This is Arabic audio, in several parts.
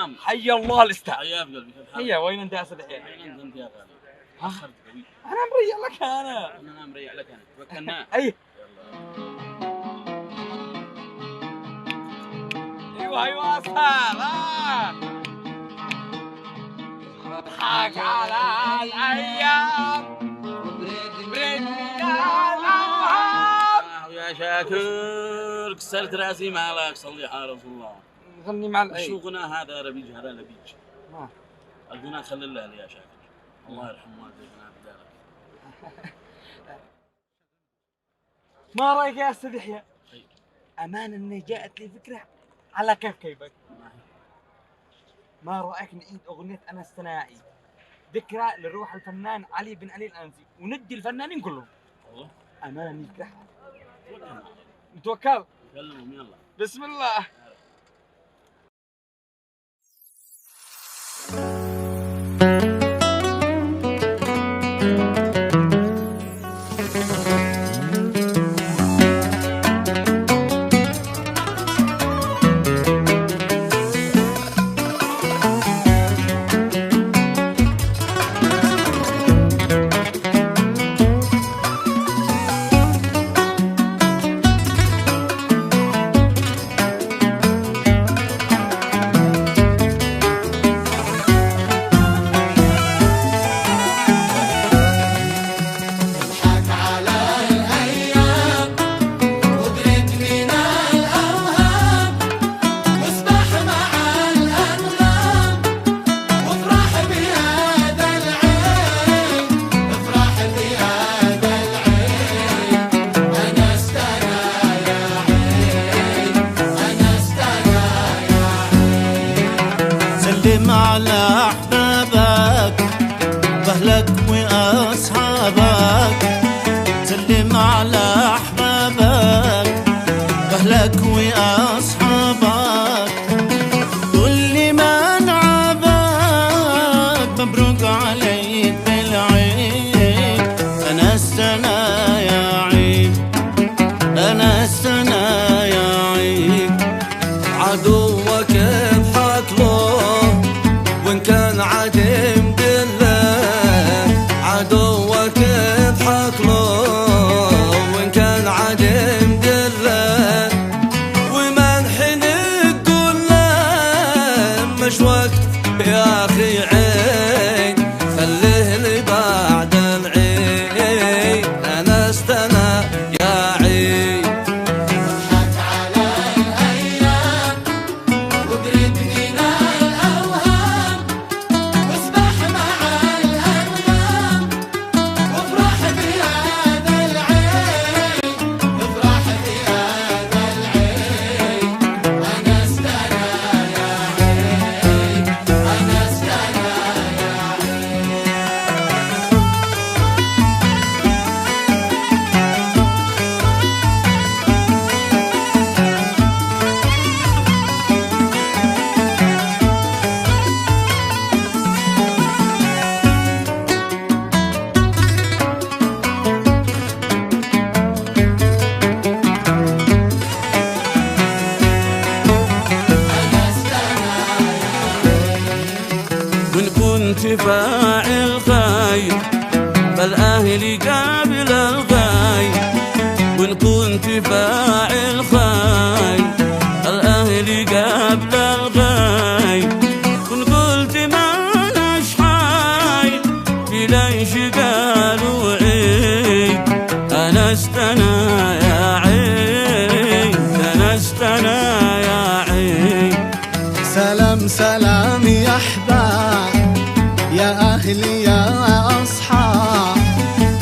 تمام. حي الله الاستاذ. حياك قلبي، كيف حالك؟ هيا وين انت يا سيدي؟ وين انت يا غالي؟ ها؟ اخرت قوي. انا مريح لك انا. انا مريح لك انا. توكلنا. اي يلا. ايوه استاذ. اضحك على الايام بريدني الأوهام. يا شاكر كسرت راسي مالك، صلي على رسول الله. غني مع شو غنى هذا ربيج؟ هذا لبيج. ما الغنى خلي الله يا شاكر. الله يرحم والديك بدالك. ما رايك يا استاذ يحيى؟ خير. امانه اني جاءت لي فكره على كيفك. ما رايك نعيد اغنيه انا الثنائي ذكرى لروح الفنان علي بن علي الانزي وندي الفنانين كلهم. والله امانه نفرح. نتوكل. كلمهم يلا. بسم الله. سلم على أحبابك وأهلك وأصحابك. سلم على أحبابك وأهلك وأصحابك. كل من عابك مبروك عليك بالعيد. أنا السنة يا عيد، أنا السنة يا عيد. عدوك اضحك له وإن كان عديم بالله. عدوك اضحك له وإن كان عديم بالله. ومنحن تقول له مش وقت يا أخي عين، خليه لي بعد العيد. أنا استنى يا عيد. وإن كنت فاعل خير فالأهل قابل الخير. وإن كنت فاعل خير الأهل قابل الخير. وإن قلت ما نشحاي في ليش قالوا عيد. أنا استنى يا عيد، أنا استنى يا عيد. سلام سلام يا أحباب يا أهلي يا أصحاب.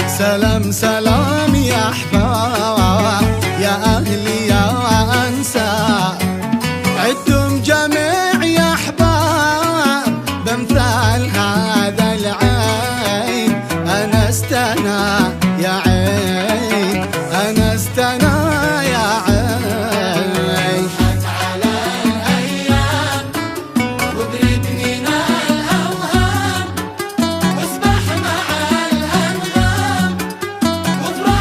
سلام سلام يا أحباب يا أهلي يا أنساب. عدتم جميع يا أحباب بامثال هذا العين. أنا استنى يا عين، أنا استنى يا عين. وافرح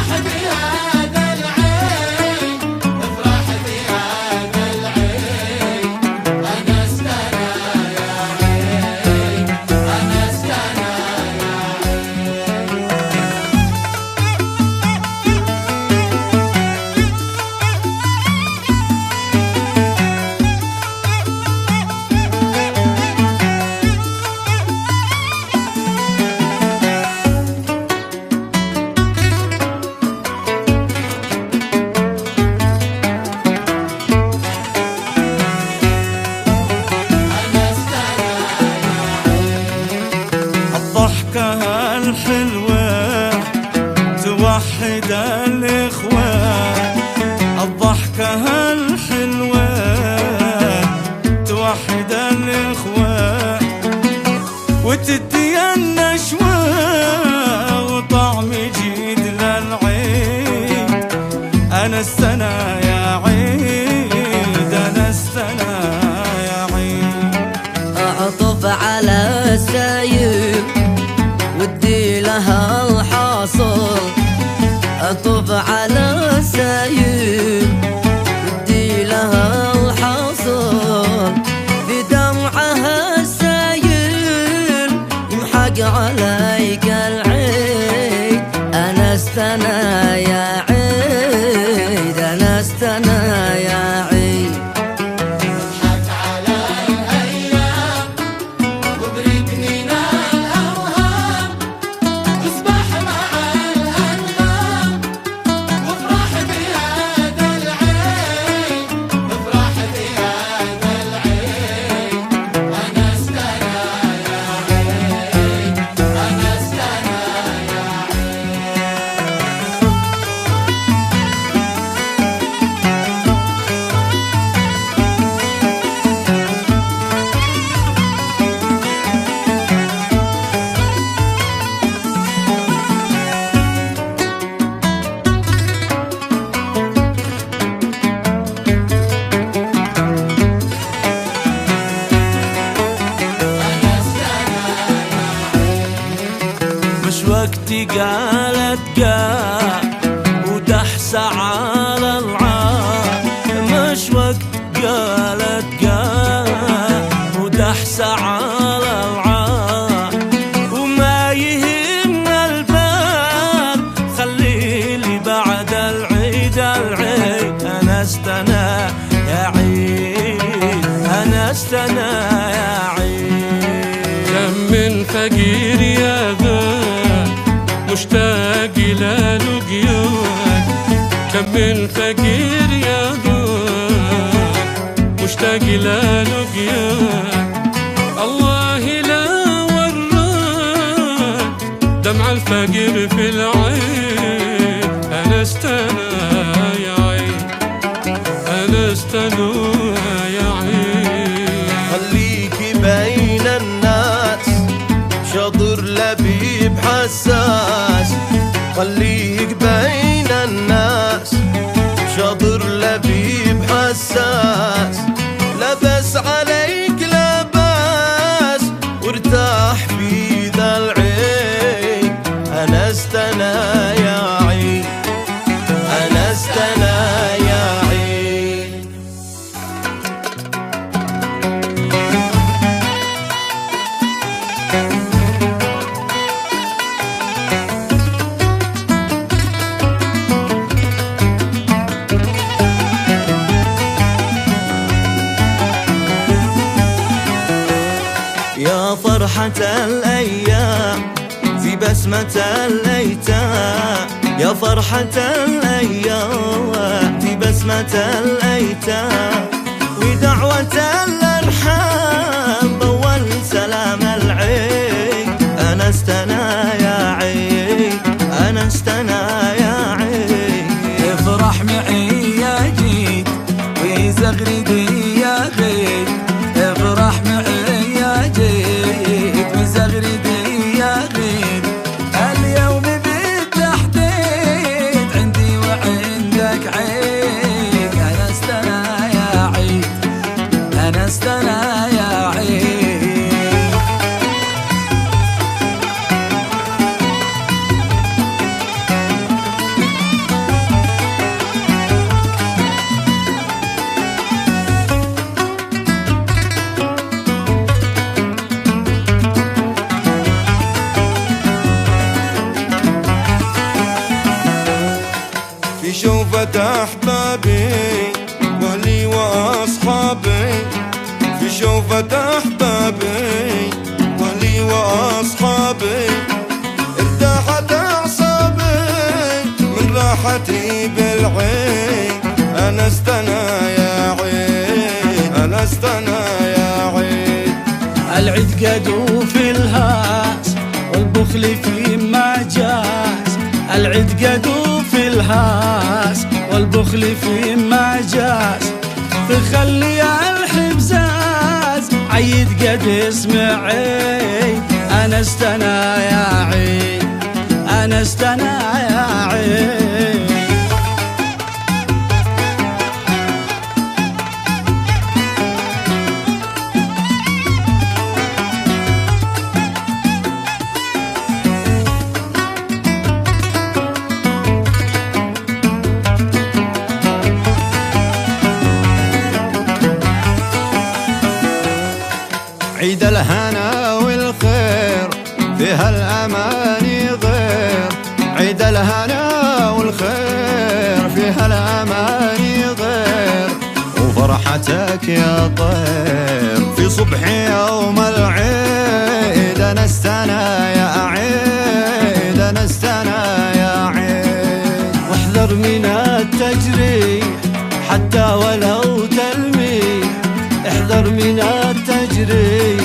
الإخوان الضحكة الحلوة توحد الإخوان وتدي النشوة وطعم جديد للعيد. أنا السنة يا عيد أنا السنة يا عيد. أعطف على السايب ودي لها الحاصل، أطف على السايب ودي لها الحاصل، في دمعها السايل يمحق عليك العيد. أنا استنى يا عيد أنا استنى يا عيد. مش وقتي قالت قال ودحس على العار، مش وقت قالت قال ودحس على العار، وما يهمنا البال خليلي بعد العيد العيد. أنا استنى يا عيد أنا استنى يا عيد. كم من فقير يا غال مشتاق إلى لقياك، كم من فقير يا غال مشتاق إلى لقياك. الله لا وراك دمع الفقير في العين. أنا استنى يا عين أنا استنى يا عين. خليكي بين الناس شاطر لبيب حساس، خليك بين الناس شاطر لبيب حساس. لبس عليك لباس وارتاح في ذا العين. أنا استنى يا عين أنا استنى يا عين. يا فرحة الأيام في بسمة الأيتام، يا فرحة الأيام في بسمة الأيتام، ودعوة الأرحام ضوى سلام العين. أنا استنى يا عين أنا استنى يا عين. افرح معي يا جيد وزغردي يا غيد، افرح معي يا جيد وزغردي يا غيد. اليوم بالتحديد عندي وعندك عيد. أنا استنى يا عيد أنا استنى يا عيد. في شوفة أحبابي وأهلي وأصحابي، في شوفة أحبابي وأهلي وأصحابي، ارتاحت أعصابي من راحتي بالعين. أنا استنى يا عين أنا استنى يا عين. العيد قدو في الهاس والبخل في ما جاز، العيد قدو في الهاس الناس والبخل في مجاز تخلي الحبزاز عيد قد اسمع عيد أنست أنا يا عيد أنست أنا يا عيد عيد الهنا والخير فيها الأماني غير عيد الهنا والخير فيها الأماني غير وفرحتك يا طير في صبح يوم العيد أنستنا يا عيد أنستنا يا عيد واحذر من التجريح حتى ولو تلميح احذر من التجريح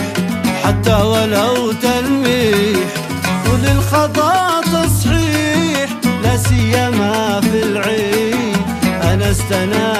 حتى ولو تلميح وللخطا تصحيح لا سيما في العيد أنستنا